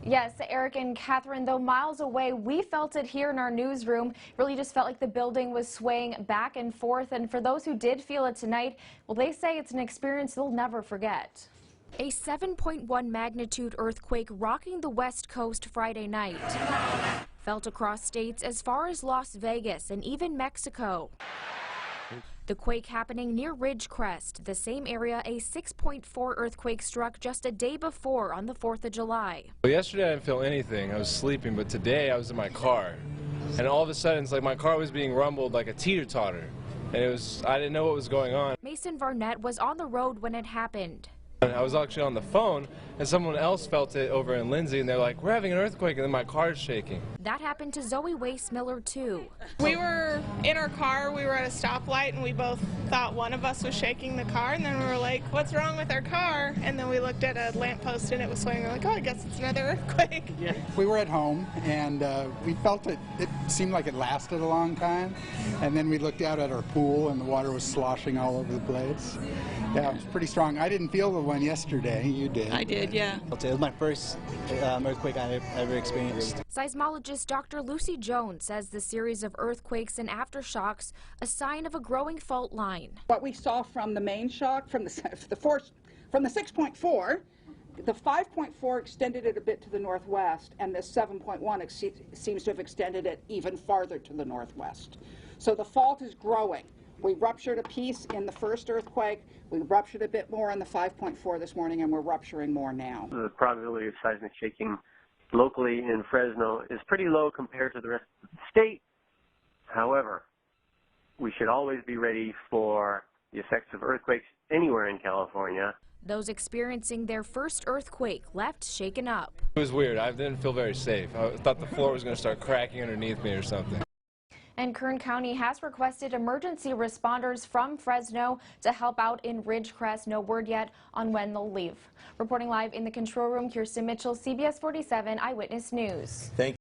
Yes, Eric and Catherine, though miles away, we felt it here in our newsroom. Really just felt like the building was swaying back and forth. And for those who did feel it tonight, well, they say it's an experience they'll never forget. A 7.1 magnitude earthquake rocking the West Coast Friday night. Felt across states as far as Las Vegas and even Mexico. The quake happening near Ridgecrest, the same area a 6.4 earthquake struck just a day before on the 4th of July. Well, yesterday I didn't feel anything. I was sleeping, but today I was in my car. And all of a sudden, it's like my car was being rumbled like a teeter-totter. And I didn't know what was going on. Mason Varnett was on the road when it happened. I was actually on the phone, and someone else felt it over in Lindsay, and they're like, we're having an earthquake, and then my car's shaking. That happened to Zoe Wace-Miller, too. We were in our car, we were at a stoplight, and we both thought one of us was shaking the car, and then we were like, what's wrong with our car? And then we looked at a lamppost, and it was swinging. We're like, oh, I guess it's another earthquake. Yeah. We were at home, and we felt it seemed like it lasted a long time, and then we looked out at our pool, and the water was sloshing all over the place. Yeah, it was pretty strong. I didn't feel the one yesterday. You did. I did, yeah. It was my first earthquake I ever experienced. Seismologist Dr. Lucy Jones says the series of earthquakes and aftershocks a sign of a growing fault line. What we saw from the main shock, from the 6.4, the 5.4 extended it a bit to the northwest, and the 7.1 seems to have extended it even farther to the northwest. So the fault is growing. We ruptured a piece in the first earthquake. We ruptured a bit more in the 5.4 this morning, and we're rupturing more now. The probability of seismic shaking locally in Fresno is pretty low compared to the rest of the state. However, we should always be ready for the effects of earthquakes anywhere in California. Those experiencing their first earthquake left shaken up. It was weird. I didn't feel very safe. I thought the floor was going to start cracking underneath me or something. And Kern County has requested emergency responders from Fresno to help out in Ridgecrest. No word yet on when they'll leave. Reporting live in the control room, Kirsten Mitchell, CBS 47 Eyewitness News. Thank you.